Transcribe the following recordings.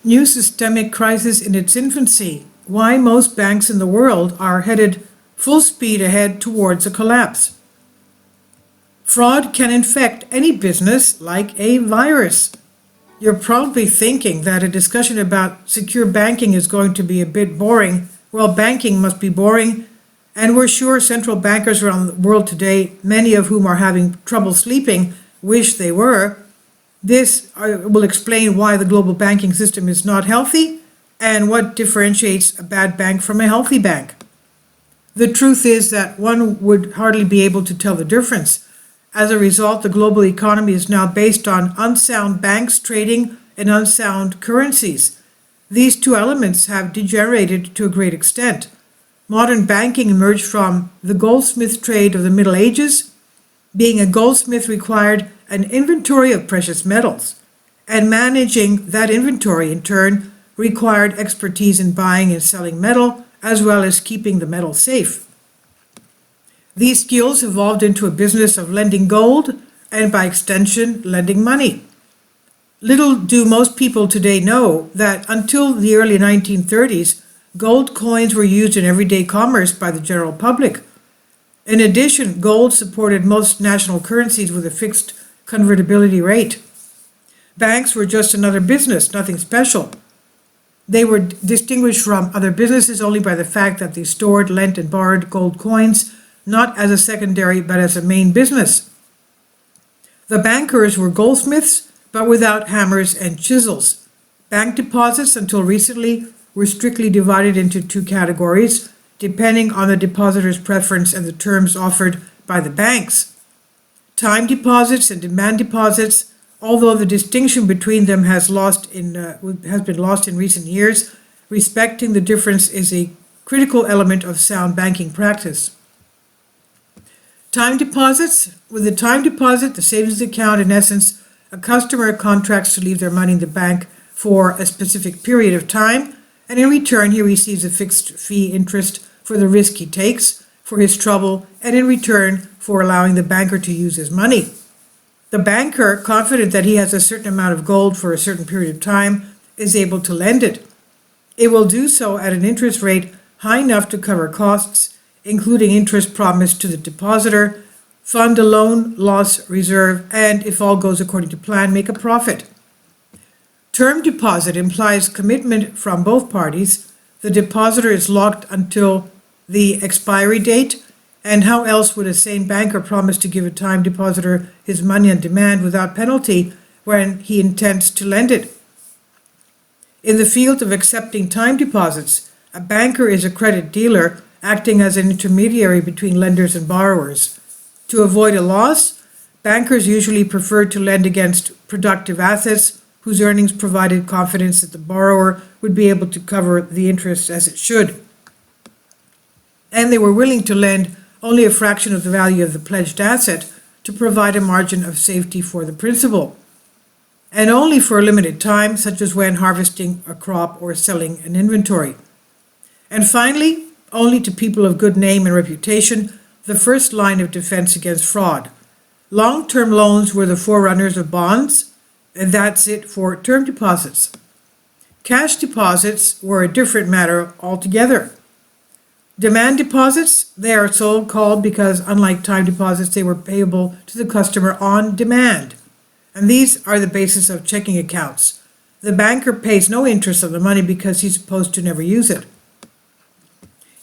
New systemic crisis in its infancy. Why most banks in the world are headed full speed ahead towards a collapse. Fraud can infect any business like a virus. You're probably thinking that a discussion about secure banking is going to be a bit boring. Well, banking must be boring, and we're sure central bankers around the world today, many of whom are having trouble sleeping, wish they were. This will explain why the global banking system is not healthy and what differentiates a bad bank from a healthy bank. The truth is that one would hardly be able to tell the difference. As a result, the global economy is now based on unsound banks trading and unsound currencies. These two elements have degenerated to a great extent. Modern banking emerged from the goldsmith trade of the Middle Ages. Being a goldsmith required an inventory of precious metals, and managing that inventory in turn required expertise in buying and selling metal, as well as keeping the metal safe. These skills evolved into a business of lending gold and, by extension, lending money. Little do most people today know that until the early 1930s, gold coins were used in everyday commerce by the general public. In addition, gold supported most national currencies with a fixed convertibility rate. Banks were just another business, nothing special. They were distinguished from other businesses only by the fact that they stored, lent, and borrowed gold coins, not as a secondary but as a main business. The bankers were goldsmiths, but without hammers and chisels. Bank deposits, until recently, were strictly divided into two categories, depending on the depositor's preference and the terms offered by the banks. Time deposits and demand deposits, although the distinction between them has been lost in recent years, respecting the difference is a critical element of sound banking practice. Time deposits. With the time deposit, the savings account, in essence, a customer contracts to leave their money in the bank for a specific period of time, and in return he receives a fixed fee interest for the risk he takes, for his trouble, and in return for allowing the banker to use his money. The banker, confident that he has a certain amount of gold for a certain period of time, is able to lend it. It will do so at an interest rate high enough to cover costs, including interest promised to the depositor, fund a loan loss reserve, and, if all goes according to plan, make a profit. Term deposit implies commitment from both parties. The depositor is locked until the expiry date, and how else would a sane banker promise to give a time depositor his money on demand without penalty when he intends to lend it? In the field of accepting time deposits, a banker is a credit dealer acting as an intermediary between lenders and borrowers. To avoid a loss, bankers usually prefer to lend against productive assets whose earnings provided confidence that the borrower would be able to cover the interest as it should. And they were willing to lend only a fraction of the value of the pledged asset to provide a margin of safety for the principal, and only for a limited time, such as when harvesting a crop or selling an inventory. And finally, only to people of good name and reputation, the first line of defense against fraud. Long-term loans were the forerunners of bonds, and that's it for term deposits. Cash deposits were a different matter altogether. Demand deposits, they are so called because, unlike time deposits, they were payable to the customer on demand. And these are the basis of checking accounts. The banker pays no interest on the money because he's supposed to never use it.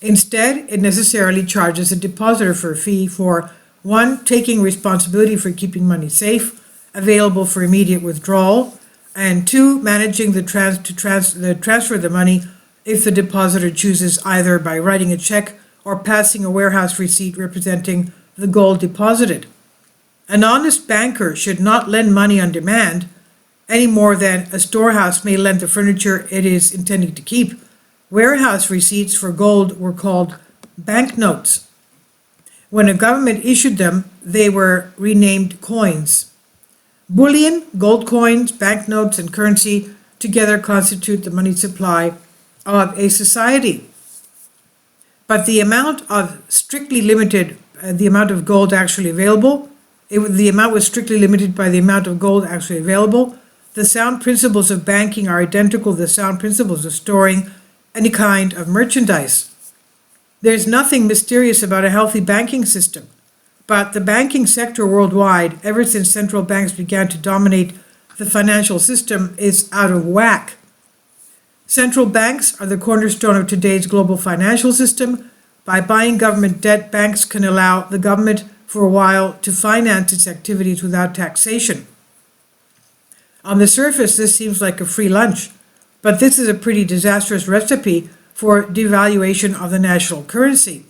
Instead, it necessarily charges a depositor for a fee for, one, taking responsibility for keeping money safe, available for immediate withdrawal, and two, managing the transfer of the money if the depositor chooses, either by writing a check or passing a warehouse receipt representing the gold deposited. An honest banker should not lend money on demand any more than a storehouse may lend the furniture it is intending to keep. Warehouse receipts for gold were called banknotes. When a government issued them, they were renamed coins. Bullion, gold coins, banknotes, and currency together constitute the money supply of a society. But the amount of gold actually available, the amount was strictly limited by the amount of gold actually available. the sound principles of banking are identical to the sound principles of storing any kind of merchandise. There's nothing mysterious about a healthy banking system, but the banking sector worldwide, ever since central banks began to dominate the financial system, is out of whack. Central banks are the cornerstone of today's global financial system. By buying government debt, banks can allow the government for a while to finance its activities without taxation. On the surface, this seems like a free lunch, but this is a pretty disastrous recipe for devaluation of the national currency.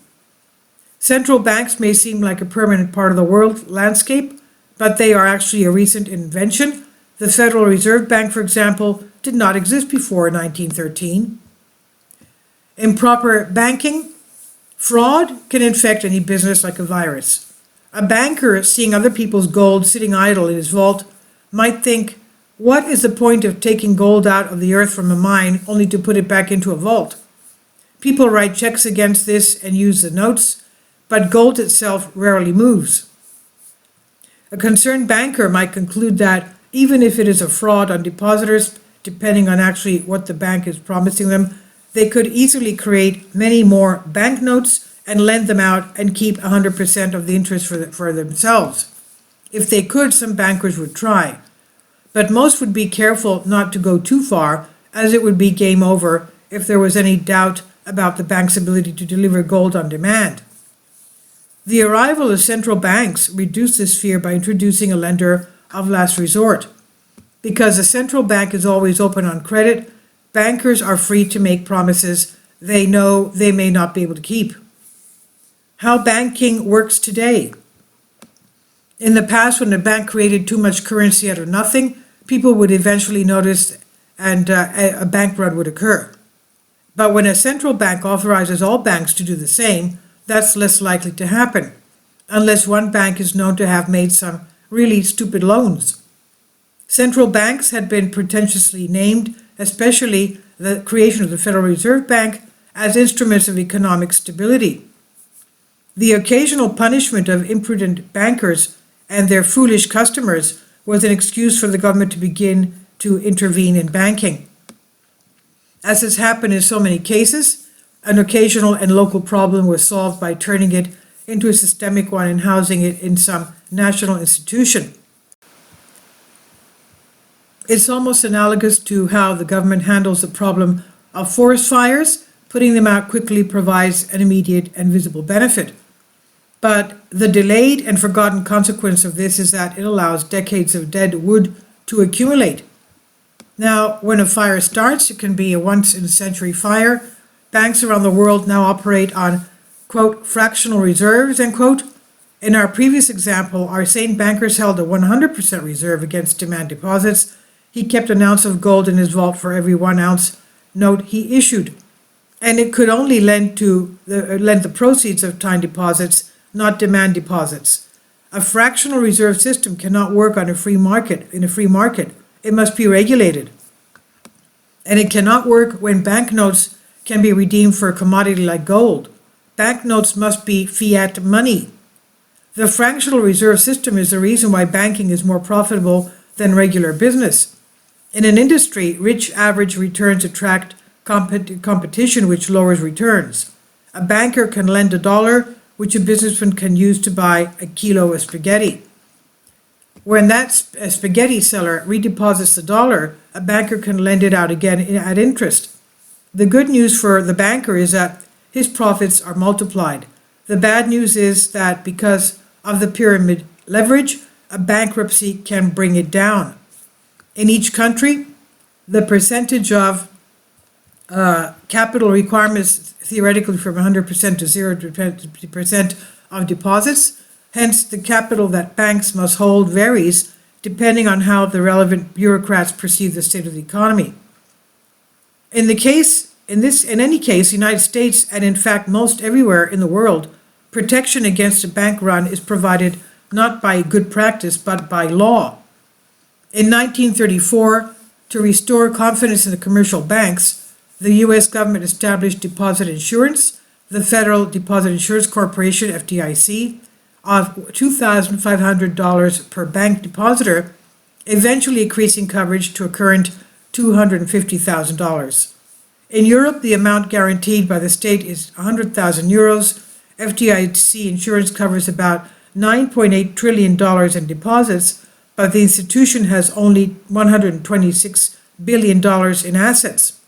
Central banks may seem like a permanent part of the world landscape, but they are actually a recent invention. The Federal Reserve Bank, for example, did not exist before 1913. Improper banking. Fraud can infect any business like a virus. A banker, seeing other people's gold sitting idle in his vault, might think, what is the point of taking gold out of the earth from a mine only to put it back into a vault? People write checks against this and use the notes, but gold itself rarely moves. A concerned banker might conclude that even if it is a fraud on depositors, depending on actually what the bank is promising them, they could easily create many more banknotes and lend them out and keep 100% of the interest for themselves. If they could, some bankers would try. But most would be careful not to go too far, as it would be game over if there was any doubt about the bank's ability to deliver gold on demand. The arrival of central banks reduced this fear by introducing a lender of last resort. Because a central bank is always open on credit, bankers are free to make promises they know they may not be able to keep. How banking works today. In the past, when a bank created too much currency out of nothing, people would eventually notice and a bank run would occur. But when a central bank authorizes all banks to do the same, that's less likely to happen, unless one bank is known to have made some really stupid loans. Central banks had been pretentiously named, especially the creation of the Federal Reserve Bank, as instruments of economic stability. The occasional punishment of imprudent bankers and their foolish customers was an excuse for the government to begin to intervene in banking. As has happened in so many cases, an occasional and local problem was solved by turning it into a systemic one and housing it in some national institution. It's almost analogous to how the government handles the problem of forest fires. Putting them out quickly provides an immediate and visible benefit. But the delayed and forgotten consequence of this is that it allows decades of dead wood to accumulate. Now, when a fire starts, it can be a once-in-a-century fire. Banks around the world now operate on, quote, fractional reserves, end quote. In our previous example, our sane bankers held a 100% reserve against demand deposits. He kept an ounce of gold in his vault for every 1 ounce note he issued. And it could only lend the proceeds of time deposits, not demand deposits. A fractional reserve system cannot work in a free market. It must be regulated. And it cannot work when banknotes can be redeemed for a commodity like gold. Banknotes must be fiat money. The fractional reserve system is the reason why banking is more profitable than regular business. In an industry, rich average returns attract competition, which lowers returns. A banker can lend $1, which a businessman can use to buy a kilo of spaghetti. When that spaghetti seller redeposits the dollar, a banker can lend it out again at interest. The good news for the banker is that his profits are multiplied. The bad news is that because of the pyramid leverage, a bankruptcy can bring it down. In each country, the percentage of capital requirements theoretically from 100% to 0% of deposits. Hence, the capital that banks must hold varies depending on how the relevant bureaucrats perceive the state of the economy. In any case, the United States, and in fact most everywhere in the world, protection against a bank run is provided not by good practice but by law. In 1934, to restore confidence in the commercial banks, the U.S. government established deposit insurance, the Federal Deposit Insurance Corporation, FDIC, of $2,500 per bank depositor eventually increasing coverage to a current $250,000. In Europe, the amount guaranteed by the state is €100,000. FDIC insurance covers about $9.8 trillion in deposits, but the institution has only $126 billion in assets.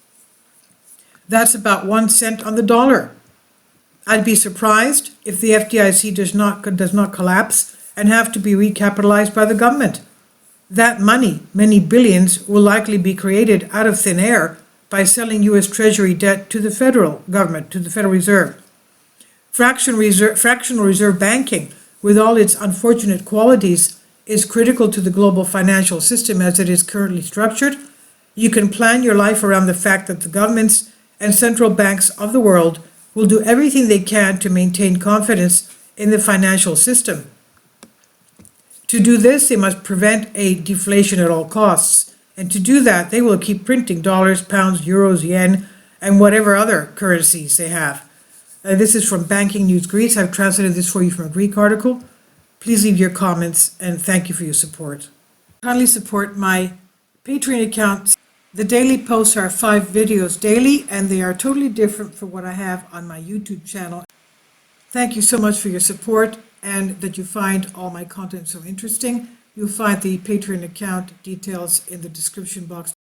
That's about 1 cent on the dollar. I'd be surprised if the FDIC does not collapse and have to be recapitalized by the government. That money, many billions, will likely be created out of thin air by selling U.S. Treasury debt to the federal government, to the Federal Reserve. Fractional reserve banking, with all its unfortunate qualities, is critical to the global financial system as it is currently structured. You can plan your life around the fact that the governments and central banks of the world will do everything they can to maintain confidence in the financial system. To do this, they must prevent a deflation at all costs. And to do that, they will keep printing dollars, pounds, euros, yen, and whatever other currencies they have. This is from Banking News Greece. I've translated this for you from a Greek article. Please leave your comments, and thank you for your support. Kindly support my Patreon account. The daily posts are 5 videos daily, and they are totally different from what I have on my YouTube channel. Thank you so much for your support, and that you find all my content so interesting. You'll find the Patreon account details in the description box